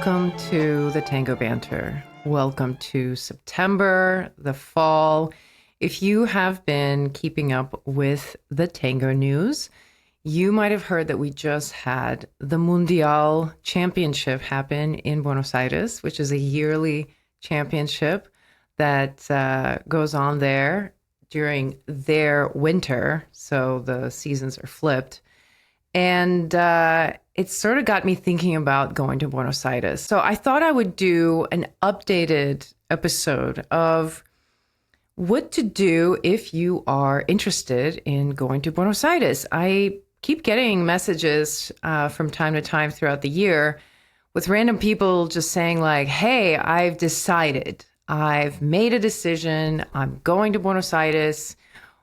Welcome to the Tango Banter. Welcome to September, the fall. If you have been keeping up with the tango news, you might have heard that we just had the Mundial Championship happen in Buenos Aires, which is a yearly championship that goes on there during their winter. So the seasons are flipped. And it sort of got me thinking about going to Buenos Aires. So I thought I would do an updated episode of what to do if you are interested in going to Buenos Aires. I keep getting messages from time to time throughout the year with random people just saying like, hey, I've decided, I've made a decision, I'm going to Buenos Aires.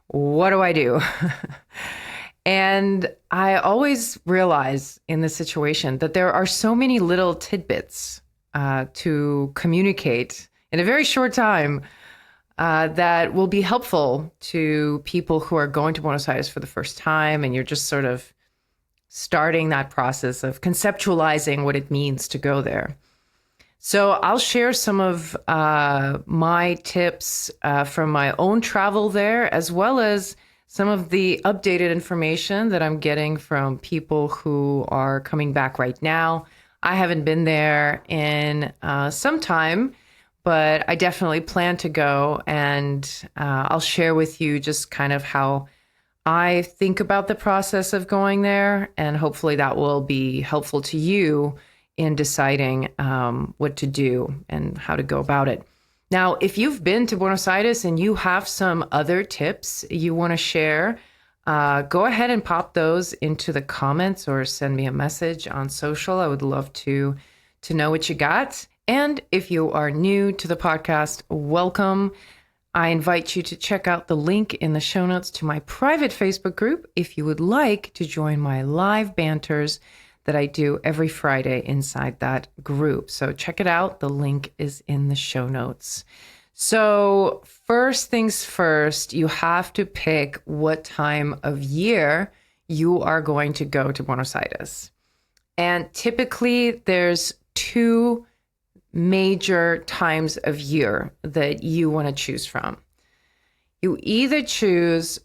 What do I do? And I always realize in this situation that there are so many little tidbits to communicate in a very short time that will be helpful to people who are going to Buenos Aires for the first time, and you're just sort of starting that process of conceptualizing what it means to go there. So I'll share some of my tips from my own travel there, as well as some of the updated information that I'm getting from people who are coming back right now. I haven't been there in some time, but I definitely plan to go, and I'll share with you just kind of how I think about the process of going there, and hopefully that will be helpful to you in deciding what to do and how to go about it. Now, if you've been to Buenos Aires and you have some other tips you want to share, go ahead and pop those into the comments or send me a message on social. I would love to know what you got. And if you are new to the podcast, welcome. I invite you to check out the link in the show notes to my private Facebook group if you would like to join my live banters that I do every Friday inside that group. So check it out. The link is in the show notes. So first things first, you have to pick what time of year you are going to go to Buenos Aires. And typically there's two major times of year that you want to choose from. You either choose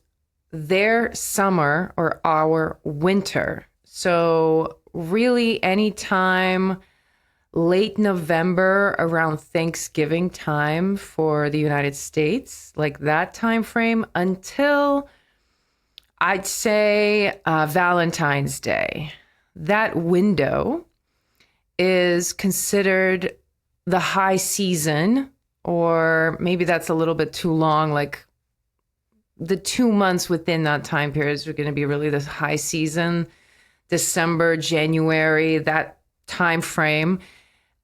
their summer or our winter. So really anytime late November around Thanksgiving time for the United States, like that time frame until I'd say Valentine's Day. That window is considered the high season, or maybe that's a little bit too long, like the 2 months within that time period are going to be really the high season. December, January, that time frame.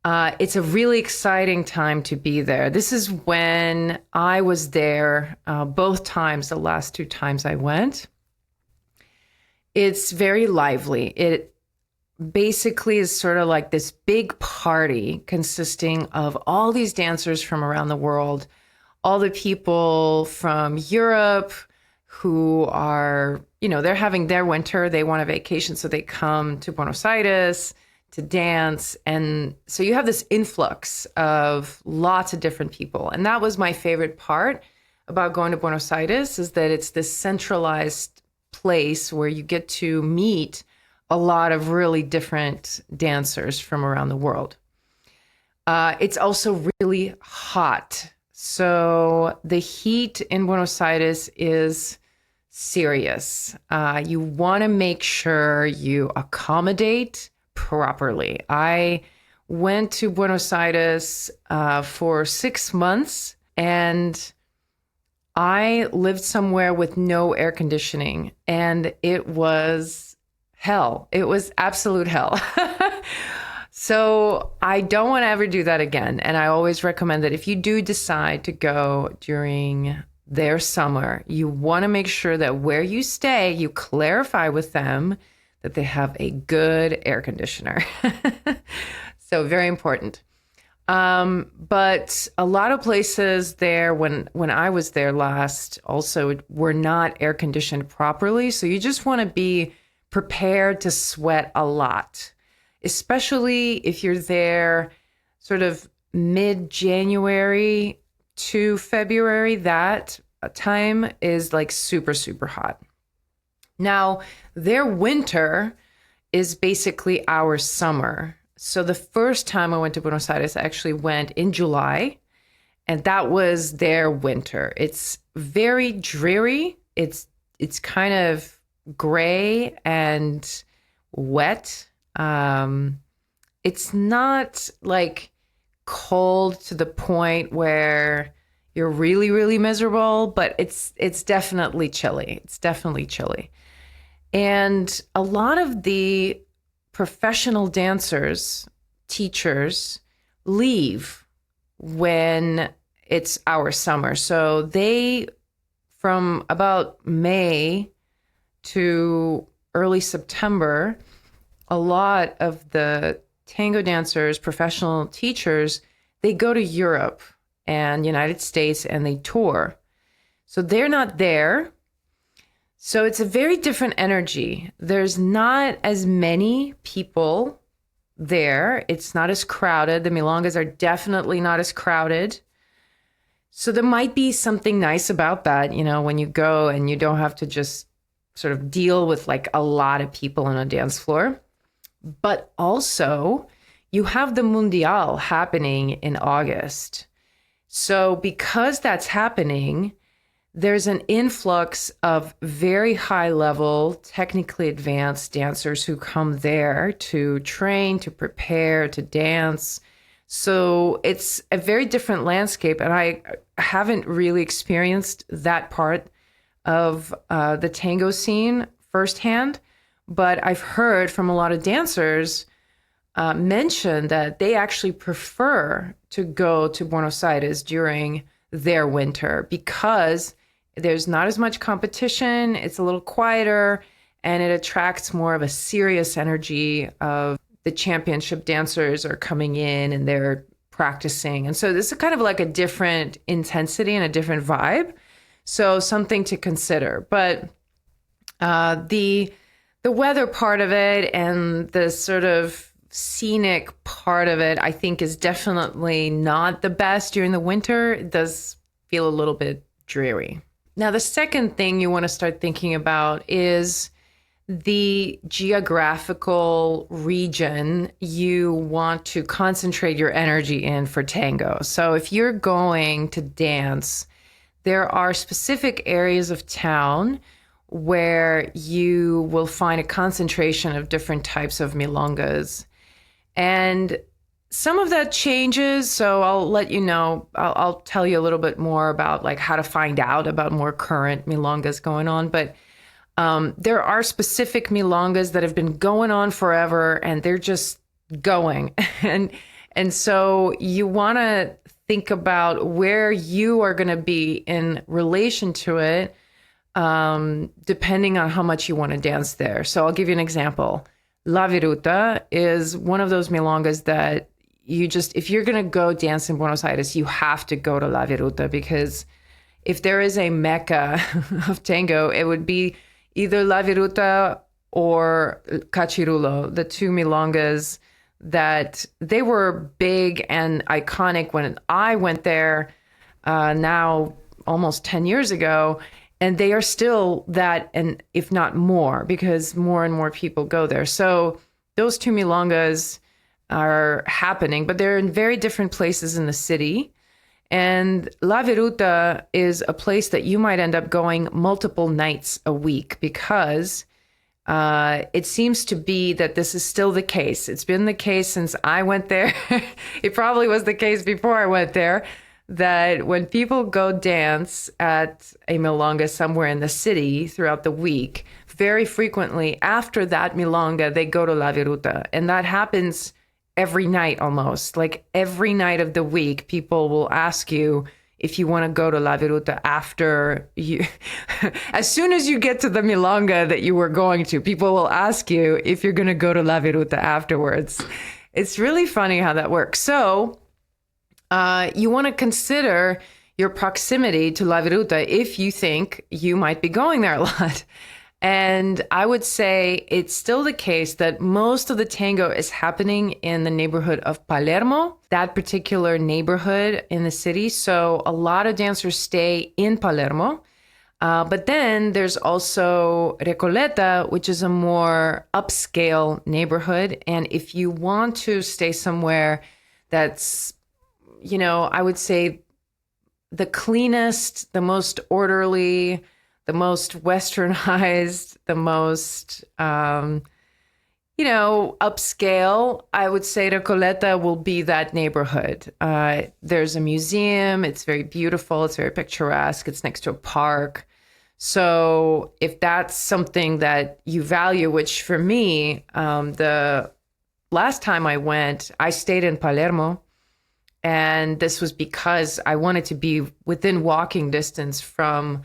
It's a really exciting time to be there. This is when I was there both times, the last two times I went. It's very lively. It basically is sort of like this big party consisting of all these dancers from around the world, all the people from Europe who are, they're having their winter, they want a vacation, so they come to Buenos Aires to dance. And so you have this influx of lots of different people. And that was my favorite part about going to Buenos Aires, is that it's this centralized place where you get to meet a lot of really different dancers from around the world. It's also really hot. So the heat in Buenos Aires is serious. You want to make sure you accommodate properly. I went to Buenos Aires for 6 months, and I lived somewhere with no air conditioning, and it was hell. It was absolute hell. So I don't want to ever do that again. And I always recommend that if you do decide to go during their summer, you want to make sure that where you stay, you clarify with them that they have a good air conditioner. So very important. But a lot of places there, when I was there last, also were not air conditioned properly. So you just want to be prepared to sweat a lot. especially if you're there sort of mid-January to February. That time is like super, super hot. Now, their winter is basically our summer. So the first time I went to Buenos Aires, I actually went in July, and that was their winter. It's very dreary. It's kind of gray and wet. It's not like cold to the point where you're really, really miserable, but it's definitely chilly. It's definitely chilly. And a lot of the professional dancers, teachers, leave when it's our summer. So they, from about May to early September, a lot of the tango dancers, professional teachers, they go to Europe and United States and they tour. So they're not there. So it's a very different energy. There's not as many people there. It's not as crowded. The milongas are definitely not as crowded. So there might be something nice about that, you know, when you go and you don't have to just sort of deal with like a lot of people on a dance floor. But also, you have the Mundial happening in August. So because that's happening, there's an influx of very high level, technically advanced dancers who come there to train, to prepare, to dance. So it's a very different landscape. And I haven't really experienced that part of the tango scene firsthand, but I've heard from a lot of dancers mention that they actually prefer to go to Buenos Aires during their winter because there's not as much competition, it's a little quieter, and it attracts more of a serious energy of the championship dancers are coming in and they're practicing. And so this is kind of like a different intensity and a different vibe. So something to consider. But the weather part of it and the sort of scenic part of it, I think, is definitely not the best during the winter. It does feel a little bit dreary. Now, the second thing you want to start thinking about is the geographical region you want to concentrate your energy in for tango. So if you're going to dance, there are specific areas of town where you will find a concentration of different types of milongas. And some of that changes, so I'll let you know, I'll tell you a little bit more about like how to find out about more current milongas going on. But there are specific milongas that have been going on forever and they're just going. And so you want to think about where you are going to be in relation to it, depending on how much you want to dance there. So I'll give you an example. La Viruta is one of those milongas that you just, if you're going to go dance in Buenos Aires, you have to go to La Viruta, because if there is a mecca of tango, it would be either La Viruta or Cachirulo, the two milongas that they were big and iconic when I went there now almost 10 years ago. And they are still that, and if not more, because more and more people go there. So those two milongas are happening, but they're in very different places in the city. And La Viruta is a place that you might end up going multiple nights a week, because it seems to be that this is still the case. It's been the case since I went there. It probably was the case before I went there, that when people go dance at a milonga somewhere in the city throughout the week, very frequently after that milonga, they go to La Viruta. And that happens every night almost. Like every night of the week, people will ask you if you want to go to La Viruta after you, as soon as you get to the milonga that you were going to, people will ask you if you're going to go to La Viruta afterwards. It's really funny how that works. So you want to consider your proximity to La Viruta if you think you might be going there a lot. And I would say it's still the case that most of the tango is happening in the neighborhood of Palermo, that particular neighborhood in the city. So a lot of dancers stay in Palermo. But then there's also Recoleta, which is a more upscale neighborhood. And if you want to stay somewhere that's, I would say the cleanest, the most orderly, the most westernized, the most, upscale, I would say Recoleta will be that neighborhood. There's a museum. It's very beautiful. It's very picturesque. It's next to a park. So if that's something that you value, which for me, the last time I went, I stayed in Palermo. And this was because I wanted to be within walking distance from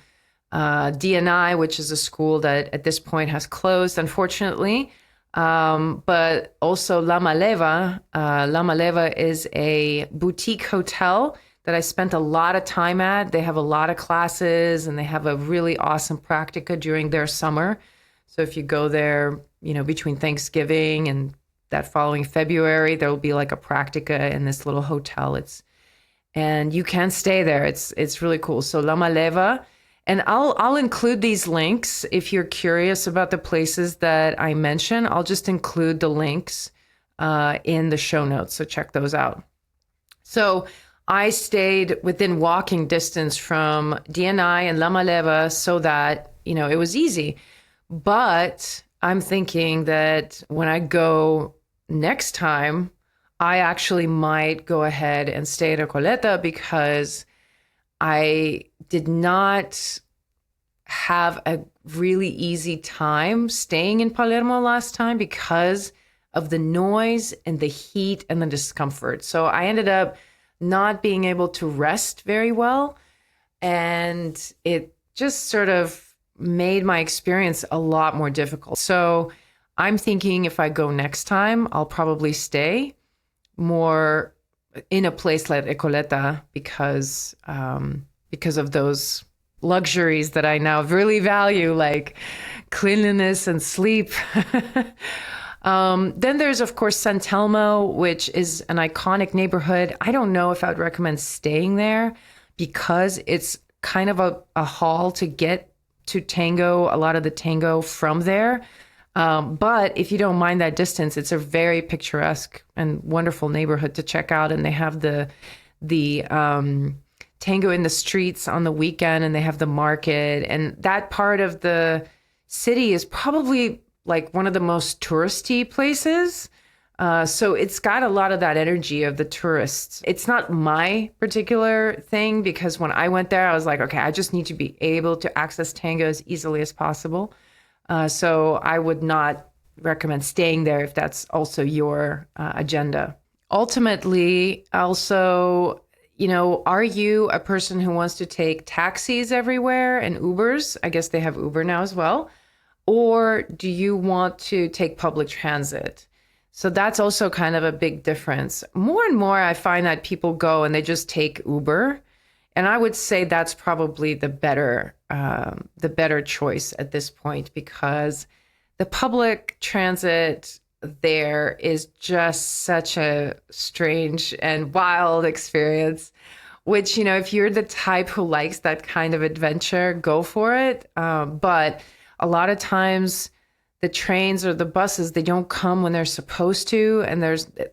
DNI, which is a school that at this point has closed, unfortunately. But also La Maleva. La Maleva is a boutique hotel that I spent a lot of time at. They have a lot of classes and they have a really awesome practica during their summer. So if you go there, between Thanksgiving and that following February, there will be like a practica in this little hotel. And you can stay there. It's really cool. So La Maleva. And I'll include these links if you're curious about the places that I mention. I'll just include the links in the show notes. So check those out. So I stayed within walking distance from DNI and La Maleva so that, it was easy. But I'm thinking that when I go next time, I actually might go ahead and stay at Recoleta because I did not have a really easy time staying in Palermo last time because of the noise and the heat and the discomfort. So I ended up not being able to rest very well. And it just sort of made my experience a lot more difficult. So I'm thinking if I go next time, I'll probably stay more in a place like Recoleta because of those luxuries that I now really value, like cleanliness and sleep. Then there's, of course, San Telmo, which is an iconic neighborhood. I don't know if I would recommend staying there because it's kind of a haul to get to tango, a lot of the tango from there. But if you don't mind that distance, it's a very picturesque and wonderful neighborhood to check out. And they have the tango in the streets on the weekend, and they have the market. And that part of the city is probably like one of the most touristy places. So it's got a lot of that energy of the tourists. It's not my particular thing because when I went there, I was like, okay, I just need to be able to access tango as easily as possible. So I would not recommend staying there if that's also your agenda. Ultimately, also, are you a person who wants to take taxis everywhere and Ubers? I guess they have Uber now as well. Or do you want to take public transit? So that's also kind of a big difference. More and more, I find that people go and they just take Uber. And I would say that's probably the better choice at this point because the public transit there is just such a strange and wild experience, which, if you're the type who likes that kind of adventure, go for it. But a lot of times the trains or the buses, they don't come when they're supposed to. And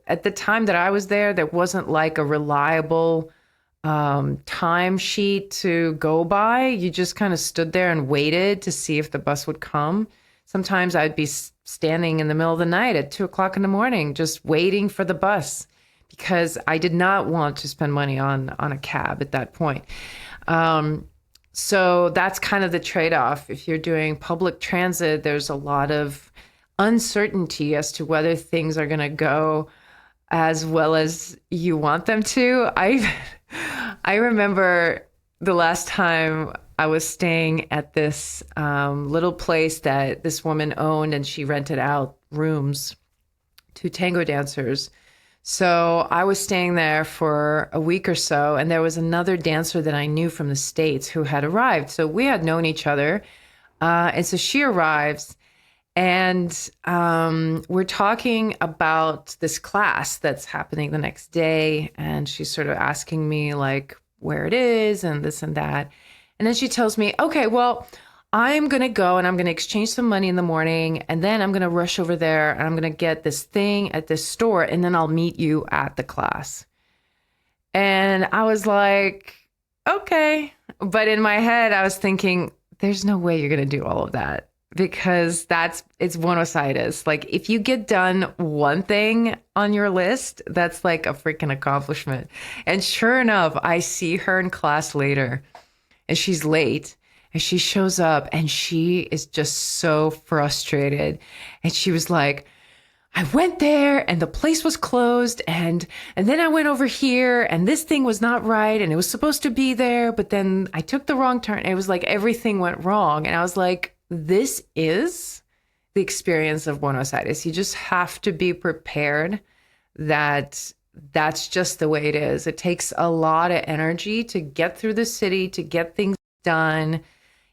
at the time that I was there wasn't like a reliable time sheet to go by. You just kind of stood there and waited to see if the bus would come. Sometimes I'd be standing in the middle of the night at 2:00 in the morning, just waiting for the bus because I did not want to spend money on a cab at that point. So that's kind of the trade-off. If you're doing public transit, there's a lot of uncertainty as to whether things are going to go as well as you want them to. I remember the last time I was staying at this little place that this woman owned, and she rented out rooms to tango dancers. So I was staying there for a week or so, and there was another dancer that I knew from the States who had arrived. So we had known each other, And so she arrives, and we're talking about this class that's happening the next day. And she's sort of asking me, like, where it is and this and that. And then she tells me, okay, well, I'm going to go and I'm going to exchange some money in the morning. And then I'm going to rush over there and I'm going to get this thing at this store. And then I'll meet you at the class. And I was like, okay. But in my head, I was thinking, there's no way you're going to do all of that because it's Buenos Aires. Like, if you get done one thing on your list, that's like a freaking accomplishment. And sure enough, I see her in class later and she's late. And she shows up and she is just so frustrated. And she was like, I went there and the place was closed, and then I went over here and this thing was not right and it was supposed to be there, but then I took the wrong turn. It was like everything went wrong. And I was like, this is the experience of Buenos Aires. You just have to be prepared that that's just the way it is. It takes a lot of energy to get through the city, to get things done.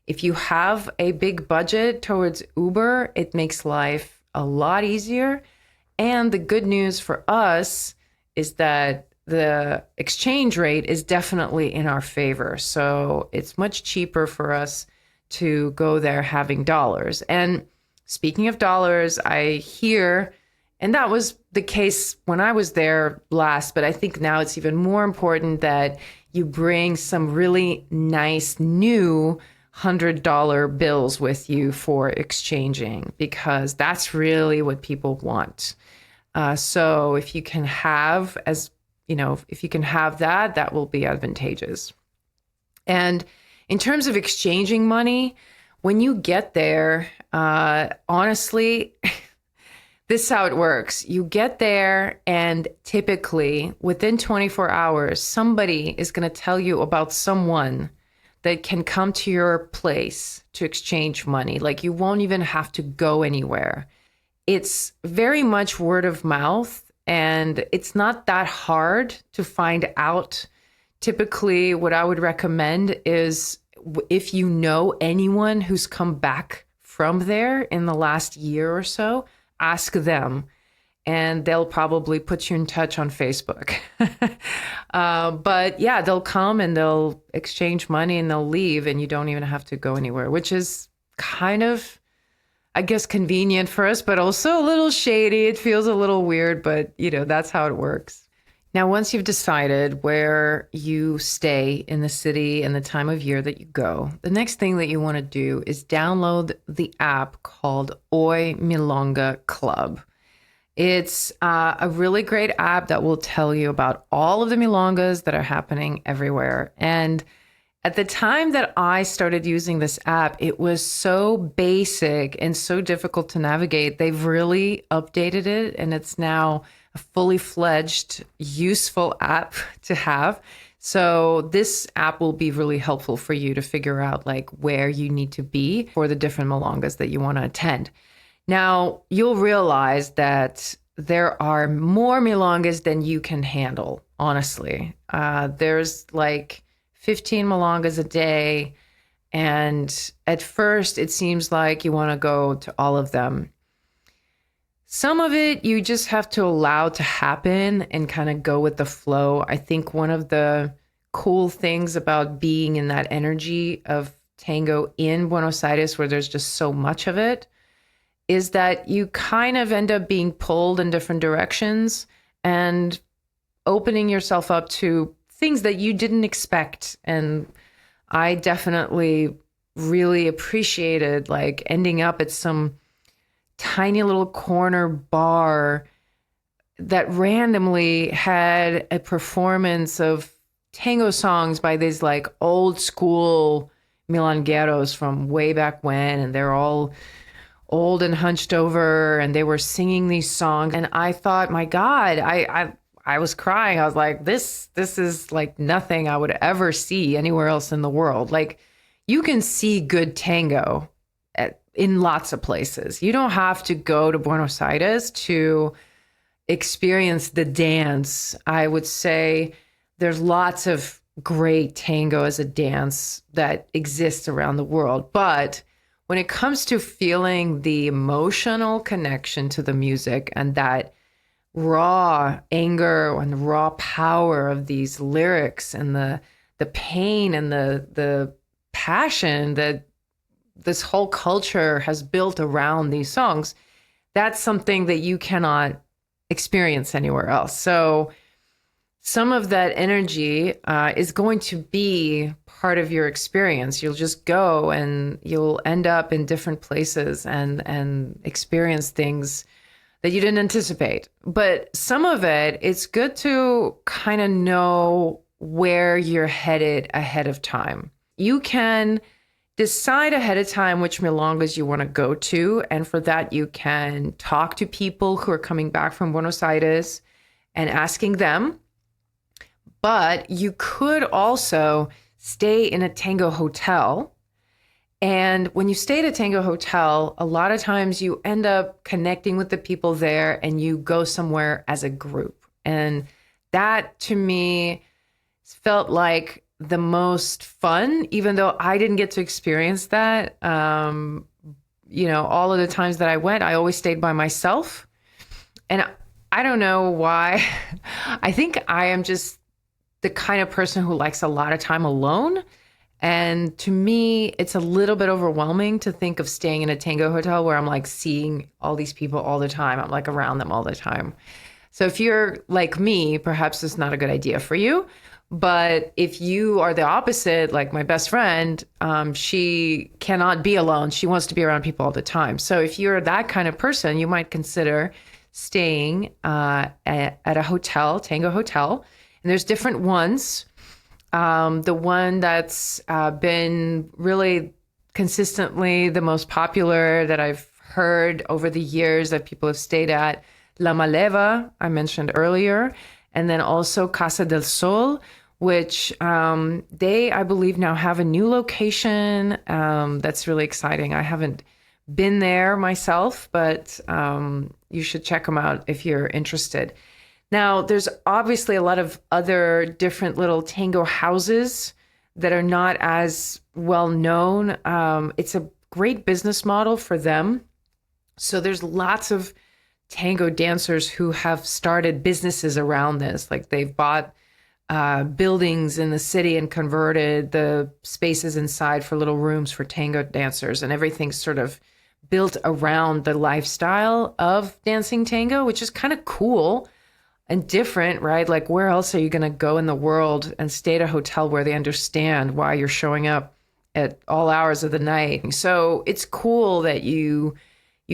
If you have a big budget towards Uber, it makes life a lot easier. And the good news for us is that the exchange rate is definitely in our favor. So it's much cheaper for us to go there having dollars. And speaking of dollars, I hear, and that was the case when I was there last, but I think now it's even more important that you bring some really nice new $100 bills with you for exchanging, because that's really what people want. So if you can have, as you know, if you can have that, that will be advantageous. And in terms of exchanging money, when you get there, honestly, this is how it works. You get there, and typically within 24 hours, somebody is going to tell you about someone that can come to your place to exchange money. Like, you won't even have to go anywhere. It's very much word of mouth, and it's not that hard to find out. Typically, what I would recommend is if you know anyone who's come back from there in the last year or so, ask them. And they'll probably put you in touch on Facebook. But yeah, they'll come and they'll exchange money and they'll leave, and you don't even have to go anywhere, which is kind of, I guess, convenient for us, but also a little shady. It feels a little weird, but that's how it works. Now, once you've decided where you stay in the city and the time of year that you go, the next thing that you want to do is download the app called Oi Milonga Club. It's a really great app that will tell you about all of the milongas that are happening everywhere. And at the time that I started using this app, it was so basic and so difficult to navigate. They've really updated it, and it's now a fully fledged, useful app to have. So this app will be really helpful for you to figure out like where you need to be for the different milongas that you want to attend. Now, you'll realize that there are more milongas than you can handle, honestly. There's like 15 milongas a day, and at first it seems like you want to go to all of them. Some of it you just have to allow to happen and kind of go with the flow. I think one of the cool things about being in that energy of tango in Buenos Aires, where there's just so much of it, is that you kind of end up being pulled in different directions and opening yourself up to things that you didn't expect. And I definitely really appreciated like ending up at some tiny little corner bar that randomly had a performance of tango songs by these like old school milongueros from way back when, and they're all old and hunched over, and they were singing these songs. And I thought, my God, I was crying. I was like, this is like nothing I would ever see anywhere else in the world. Like, you can see good tango in lots of places. You don't have to go to Buenos Aires to experience the dance. I would say there's lots of great tango as a dance that exists around the world. But when it comes to feeling the emotional connection to the music and that raw anger and raw power of these lyrics and the pain and the passion that this whole culture has built around these songs, that's something that you cannot experience anywhere else. So some of that energy is going to be part of your experience. You'll just go and you'll end up in different places and experience things that you didn't anticipate. But some of it, it's good to kind of know where you're headed ahead of time. You can decide ahead of time which milongas you want to go to. And for that, you can talk to people who are coming back from Buenos Aires and asking them. But you could also stay in a Tango hotel. And when you stay at a Tango hotel, a lot of times you end up connecting with the people there and you go somewhere as a group. And that to me felt like the most fun, even though I didn't get to experience that. All of the times that I went, I always stayed by myself. And I don't know why. I think I am just the kind of person who likes a lot of time alone. And to me, it's a little bit overwhelming to think of staying in a Tango hotel where I'm like seeing all these people all the time. I'm like around them all the time. So if you're like me, perhaps it's not a good idea for you. But if you are the opposite, like my best friend, she cannot be alone. She wants to be around people all the time. So if you're that kind of person, you might consider staying at a hotel, Tango hotel. And there's different ones. The one that's been really consistently the most popular that I've heard over the years that people have stayed at, La Maleva, I mentioned earlier, and then also Casa del Sol, which they, I believe, now have a new location. That's really exciting. I haven't been there myself, but you should check them out if you're interested. Now, there's obviously a lot of other different little tango houses that are not as well known. It's a great business model for them. So there's lots of tango dancers who have started businesses around this. Like they've bought buildings in the city and converted the spaces inside for little rooms for tango dancers, and everything's sort of built around the lifestyle of dancing tango, which is kind of cool and different, right? Like where else are you going to go in the world and stay at a hotel where they understand why you're showing up at all hours of the night? So it's cool that you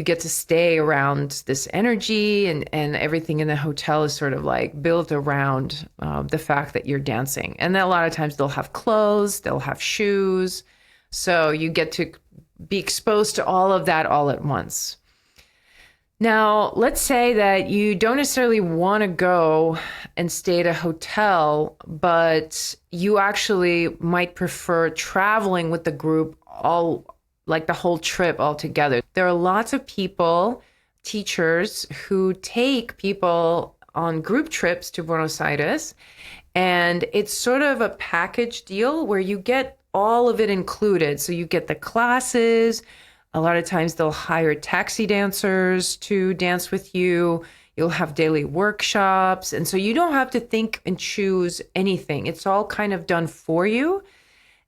get to stay around this energy, and everything in the hotel is sort of like built around the fact that you're dancing. And then a lot of times they'll have clothes, they'll have shoes. So you get to be exposed to all of that all at once. Now, let's say that you don't necessarily want to go and stay at a hotel, but you actually might prefer traveling with the group all, like the whole trip all together. There are lots of people, teachers, who take people on group trips to Buenos Aires, and it's sort of a package deal where you get all of it included. So you get the classes. A lot of times they'll hire taxi dancers to dance with you. You'll have daily workshops. And so you don't have to think and choose anything. It's all kind of done for you.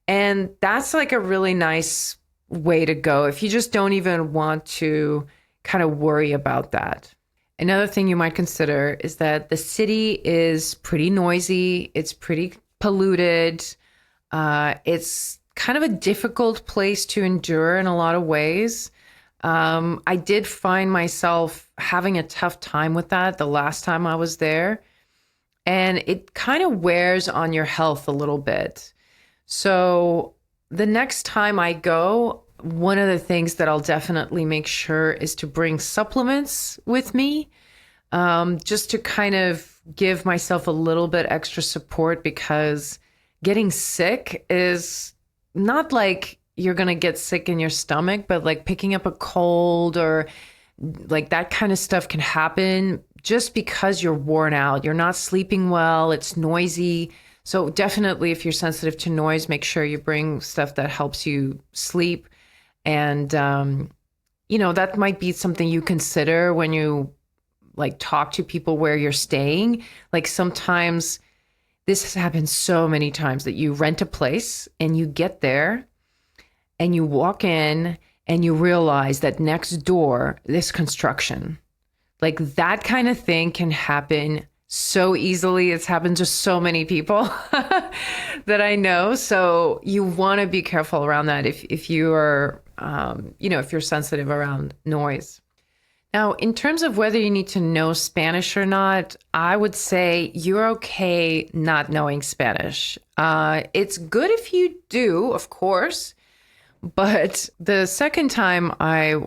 And that's like a really nice way to go if you just don't even want to kind of worry about that. Another thing you might consider is that the city is pretty noisy. It's pretty polluted. It's kind of a difficult place to endure in a lot of ways. I did find myself having a tough time with that the last time I was there. And it kind of wears on your health a little bit. So the next time I go, one of the things that I'll definitely make sure is to bring supplements with me, just to kind of give myself a little bit extra support, because getting sick is not like you're going to get sick in your stomach, but like picking up a cold or like that kind of stuff can happen just because you're worn out. You're not sleeping well. It's noisy. So definitely if you're sensitive to noise, make sure you bring stuff that helps you sleep. And, that might be something you consider when you like talk to people where you're staying. Like sometimes this has happened so many times that you rent a place and you get there and you walk in and you realize that next door, there's construction. Like that kind of thing can happen so easily. It's happened to so many people that I know. So you want to be careful around that if you are, if you're sensitive around noise. Now, in terms of whether you need to know Spanish or not, I would say you're okay not knowing Spanish. It's good if you do, of course. But the second time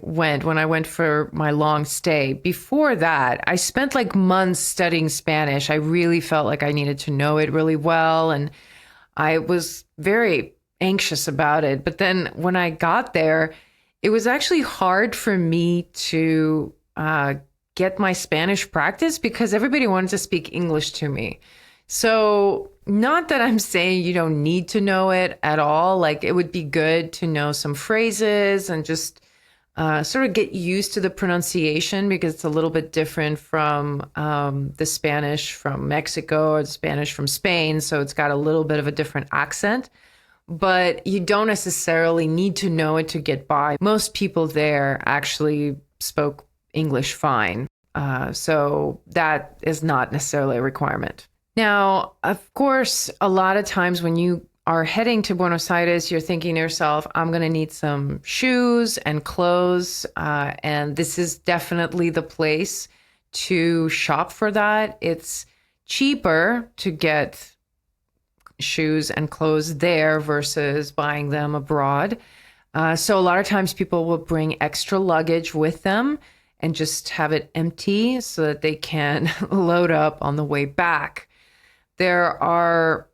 when I went for my long stay, before that, I spent like months studying Spanish. I really felt like I needed to know it really well. And I was very anxious about it. But then when I got there, it was actually hard for me to get my Spanish practice because everybody wanted to speak English to me. So, not that I'm saying you don't need to know it at all. Like, it would be good to know some phrases and just sort of get used to the pronunciation because it's a little bit different from the Spanish from Mexico or the Spanish from Spain. So, it's got a little bit of a different accent. But you don't necessarily need to know it to get by. Most people there actually spoke English fine. So, that is not necessarily a requirement. Now, of course, a lot of times when you are heading to Buenos Aires, you're thinking to yourself, I'm going to need some shoes and clothes. And this is definitely the place to shop for that. It's cheaper to get shoes and clothes there versus buying them abroad. So a lot of times people will bring extra luggage with them and just have it empty so that they can load up on the way back. There are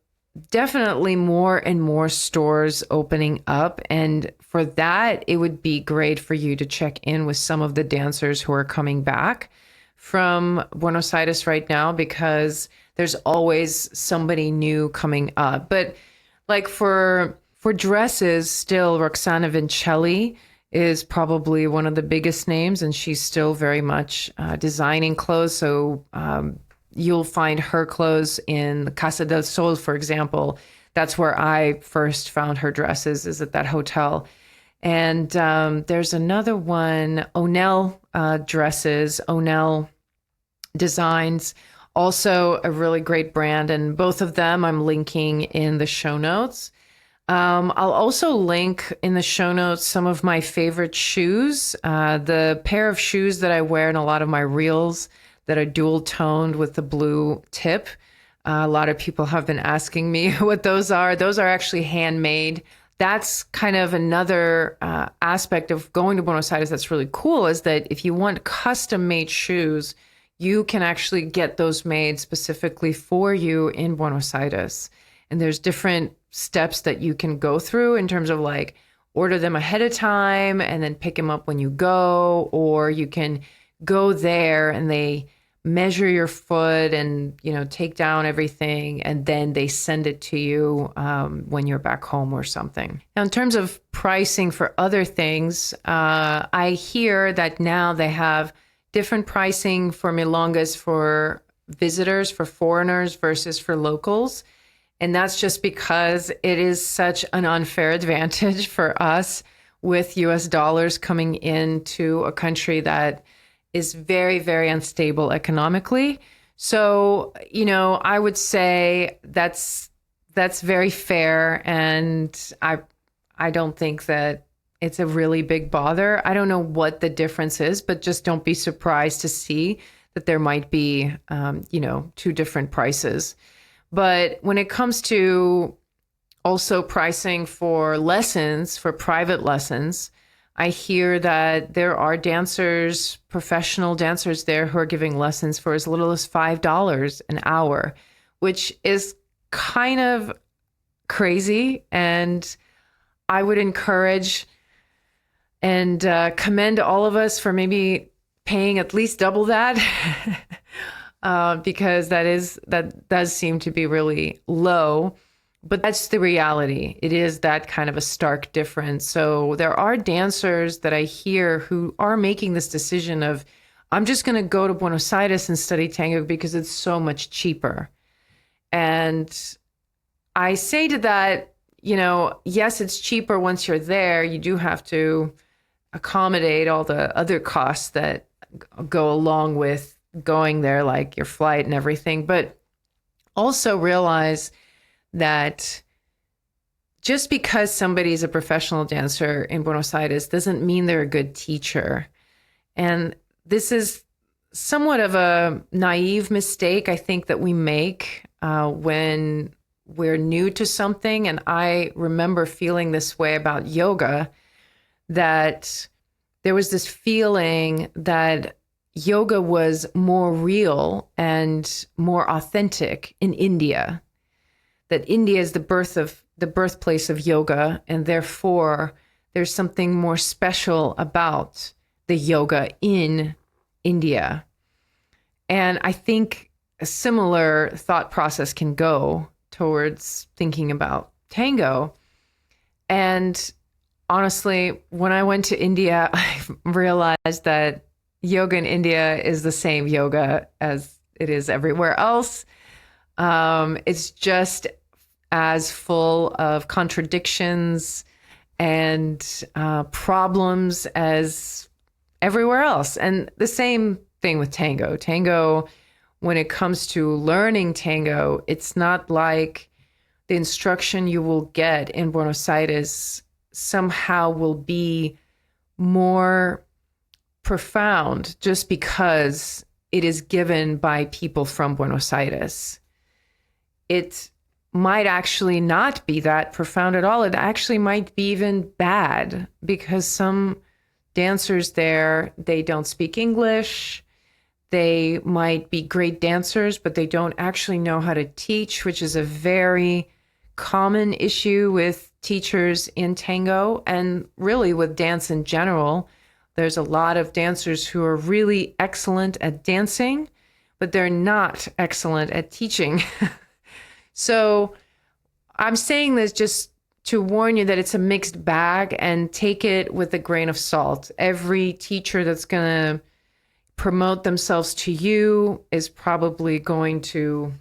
definitely more and more stores opening up. And for that, it would be great for you to check in with some of the dancers who are coming back from Buenos Aires right now, because there's always somebody new coming up. But like for dresses, still Roxana Vincelli is probably one of the biggest names, and she's still very much designing clothes. So, you'll find her clothes in the Casa del Sol, for example. That's where I first found her dresses, is at that hotel. And there's another one, Onel dresses, Onel Designs, also a really great brand. And both of them I'm linking in the show notes. I'll also link in the show notes some of my favorite shoes, the pair of shoes that I wear in a lot of my reels that are dual toned with the blue tip. A lot of people have been asking me what those are. Those are actually handmade. That's kind of another aspect of going to Buenos Aires that's really cool, is that if you want custom made shoes, you can actually get those made specifically for you in Buenos Aires. And there's different steps that you can go through in terms of like order them ahead of time and then pick them up when you go, or you can go there and they measure your foot and, take down everything, and then they send it to you when you're back home or something. Now, in terms of pricing for other things, I hear that now they have different pricing for milongas for visitors, for foreigners versus for locals. And that's just because it is such an unfair advantage for us with US dollars coming into a country that is very, very unstable economically. So, I would say that's very fair. And I don't think that it's a really big bother. I don't know what the difference is, but just don't be surprised to see that there might be, two different prices. But when it comes to also pricing for lessons, for private lessons, I hear that there are dancers, professional dancers there who are giving lessons for as little as $5 an hour, which is kind of crazy. And I would encourage and commend all of us for maybe paying at least double that, because that does seem to be really low. But that's the reality. It is that kind of a stark difference. So there are dancers that I hear who are making this decision of, I'm just going to go to Buenos Aires and study tango because it's so much cheaper. And I say to that, yes, it's cheaper once you're there. You do have to accommodate all the other costs that go along with going there, like your flight and everything. But also realize that just because somebody's a professional dancer in Buenos Aires doesn't mean they're a good teacher. And this is somewhat of a naive mistake, I think, that we make when we're new to something. And I remember feeling this way about yoga, that there was this feeling that yoga was more real and more authentic in India, that India is the birthplace of yoga, and therefore there's something more special about the yoga in India. And I think a similar thought process can go towards thinking about tango. And honestly, when I went to India, I realized that yoga in India is the same yoga as it is everywhere else. It's just as full of contradictions and problems as everywhere else. And the same thing with tango. Tango, when it comes to learning tango, it's not like the instruction you will get in Buenos Aires somehow will be more profound just because it is given by people from Buenos Aires. It might actually not be that profound at all. It actually might be even bad because some dancers there, they don't speak English. They might be great dancers, but they don't actually know how to teach, which is a very common issue with teachers in tango and really with dance in general. There's a lot of dancers who are really excellent at dancing, but they're not excellent at teaching. So I'm saying this just to warn you that it's a mixed bag, and take it with a grain of salt. Every teacher that's going to promote themselves to you is probably going to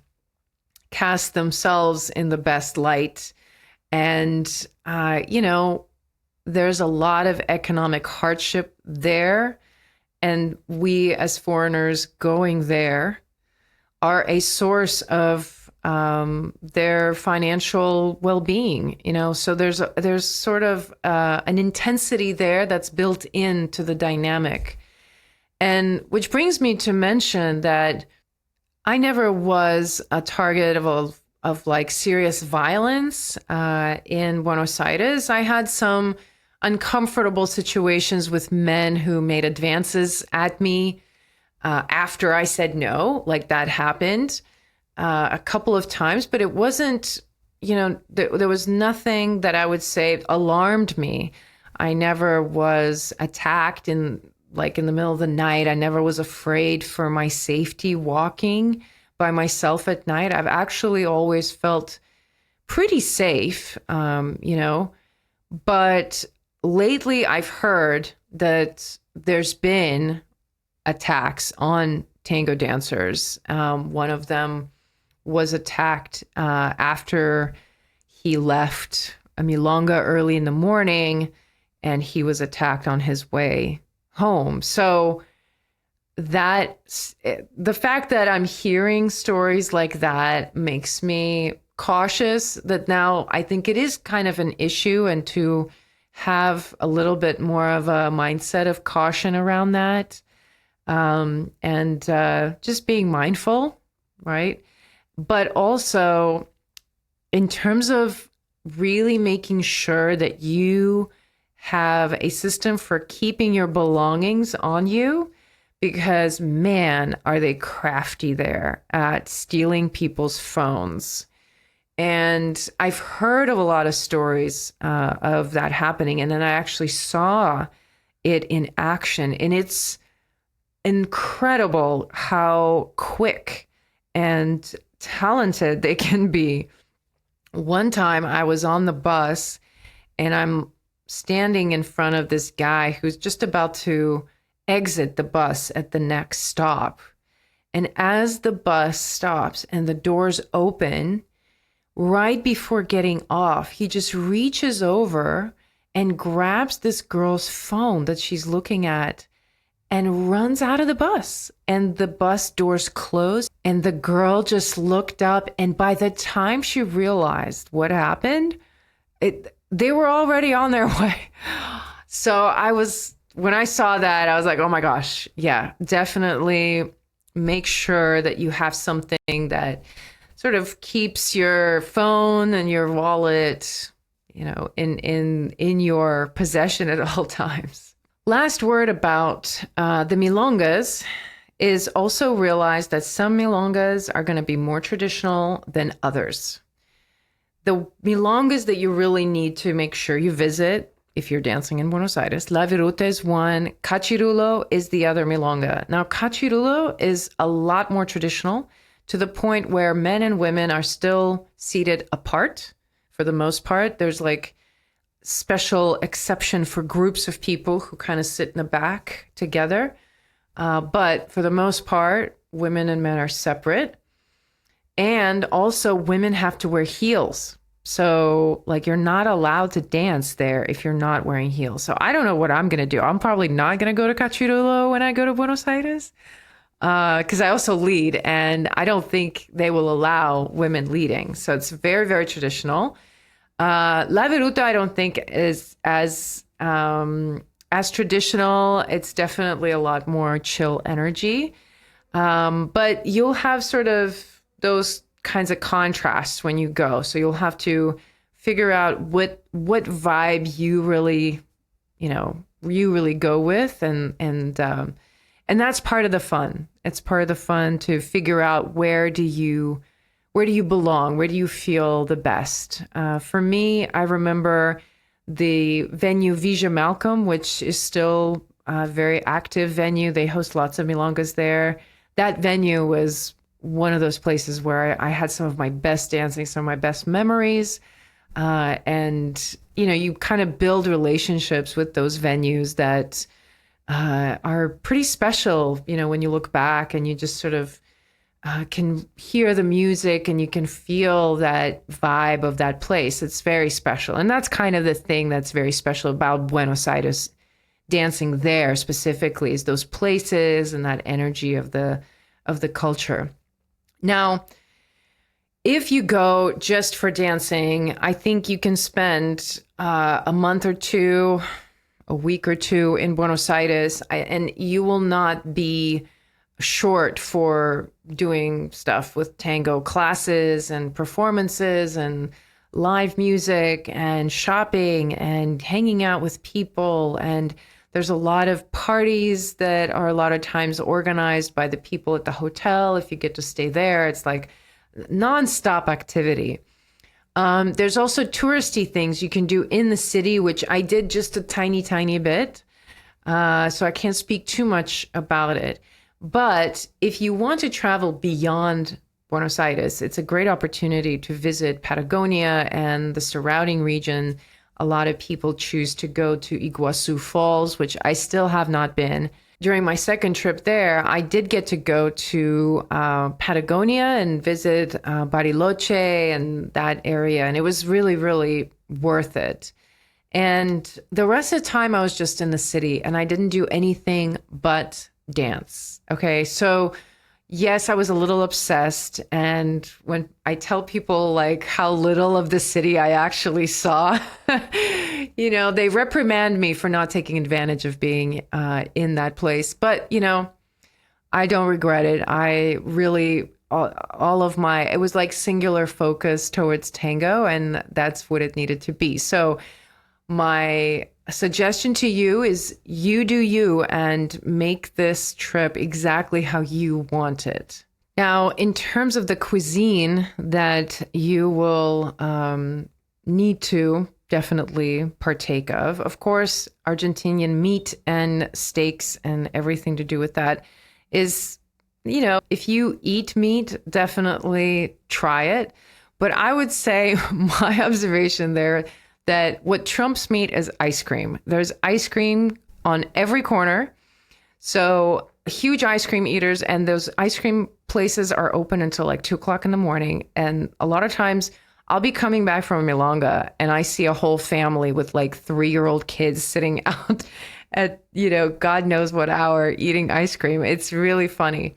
cast themselves in the best light. And, there's a lot of economic hardship there. And we as foreigners going there are a source of their financial well-being, so there's sort of an intensity there that's built into the dynamic. And which brings me to mention that I never was a target of like serious violence in Buenos Aires. I had some uncomfortable situations with men who made advances at me after I said no, like that happened a couple of times, but it wasn't, there was nothing that I would say alarmed me. I never was attacked in the middle of the night. I never was afraid for my safety walking by myself at night. I've actually always felt pretty safe, but lately I've heard that there's been attacks on tango dancers. One of them was attacked after he left a milonga early in the morning, and he was attacked on his way home. So the fact that I'm hearing stories like that makes me cautious that now I think it is kind of an issue, and to have a little bit more of a mindset of caution around that, and just being mindful, right? But also in terms of really making sure that you have a system for keeping your belongings on you, because man, are they crafty there at stealing people's phones. And I've heard of a lot of stories of that happening. And then I actually saw it in action, and it's incredible how quick and talented they can be. One time I was on the bus and I'm standing in front of this guy who's just about to exit the bus at the next stop. And as the bus stops and the doors open, right before getting off, he just reaches over and grabs this girl's phone that she's looking at and runs out of the bus. And the bus doors closed, and the girl just looked up. And by the time she realized what happened, they were already on their way. So when I saw that, I was like, oh my gosh, yeah, definitely make sure that you have something that sort of keeps your phone and your wallet, in your possession at all times. Last word about the milongas is also realize that some milongas are going to be more traditional than others. The milongas that you really need to make sure you visit if you're dancing in Buenos Aires, La Viruta is one, Cachirulo is the other milonga. Now, Cachirulo is a lot more traditional to the point where men and women are still seated apart for the most part. There's like special exception for groups of people who kind of sit in the back together. But for the most part, women and men are separate. And also women have to wear heels. So like you're not allowed to dance there if you're not wearing heels. So I don't know what I'm going to do. I'm probably not going to go to Cachirulo when I go to Buenos Aires because I also lead and I don't think they will allow women leading. So it's very, very traditional. La Viruta I don't think is as traditional. It's definitely a lot more chill energy. But you'll have sort of those kinds of contrasts when you go. So you'll have to figure out what vibe you really go with, and that's part of the fun. It's part of the fun to figure out where do you belong, where do you feel the best. For me, I remember the venue Vija Malcolm, which is still a very active venue. They host lots of milongas there. That venue was one of those places where I had some of my best dancing, some of my best memories. And, you kind of build relationships with those venues that are pretty special, when you look back and you just sort of can hear the music and you can feel that vibe of that place. It's very special. And that's kind of the thing that's very special about Buenos Aires dancing there specifically, is those places and that energy of the culture. Now, if you go just for dancing, I think you can spend a month or two, a week or two in Buenos Aires, and you will not be short for doing stuff with tango classes and performances and live music and shopping and hanging out with people. And there's a lot of parties that are a lot of times organized by the people at the hotel. If you get to stay there, it's like nonstop activity. There's also touristy things you can do in the city, which I did just a tiny, tiny bit. So I can't speak too much about it. But if you want to travel beyond Buenos Aires, it's a great opportunity to visit Patagonia and the surrounding region. A lot of people choose to go to Iguazu Falls, which I still have not been. During my second trip there, I did get to go to Patagonia and visit Bariloche and that area. And it was really, really worth it. And the rest of the time I was just in the city and I didn't do anything but dance. Okay. So yes, I was a little obsessed. And when I tell people like how little of the city I actually saw, they reprimand me for not taking advantage of being in that place. But, I don't regret it. I really, it was like singular focus towards tango, and that's what it needed to be. So my suggestion to you is you do you and make this trip exactly how you want it. Now, in terms of the cuisine that you will need to definitely partake of course, Argentinian meat and steaks and everything to do with that is, if you eat meat, definitely try it. But I would say my observation there that what trumps meat is ice cream. There's ice cream on every corner. So huge ice cream eaters, and those ice cream places are open until like 2 o'clock in the morning. And a lot of times I'll be coming back from a milonga and I see a whole family with like 3-year-old kids sitting out at, God knows what hour eating ice cream. It's really funny.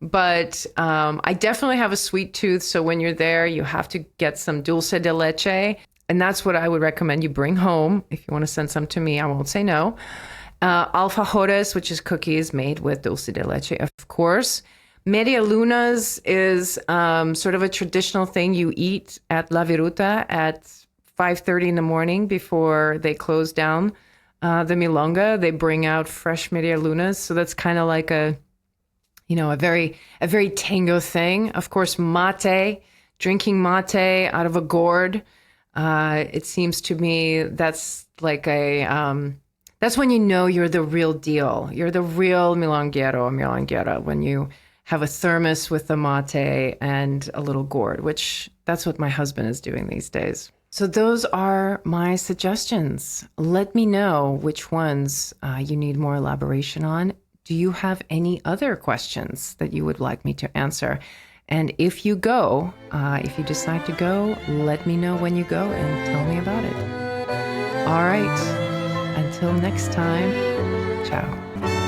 But I definitely have a sweet tooth. So when you're there, you have to get some dulce de leche. And that's what I would recommend you bring home. If you want to send some to me, I won't say no. Alfajores, which is cookies made with dulce de leche, of course. Media lunas is sort of a traditional thing you eat at La Viruta at 5:30 in the morning before they close down the milonga. They bring out fresh media lunas. So that's kind of like a very tango thing. Of course, mate, drinking mate out of a gourd. It seems to me that's like that's when you know you're the real deal. You're the real milonguero or milonguera when you have a thermos with a mate and a little gourd, which that's what my husband is doing these days. So those are my suggestions. Let me know which ones you need more elaboration on. Do you have any other questions that you would like me to answer? And if you decide to go, let me know when you go and tell me about it. All right. Until next time, ciao.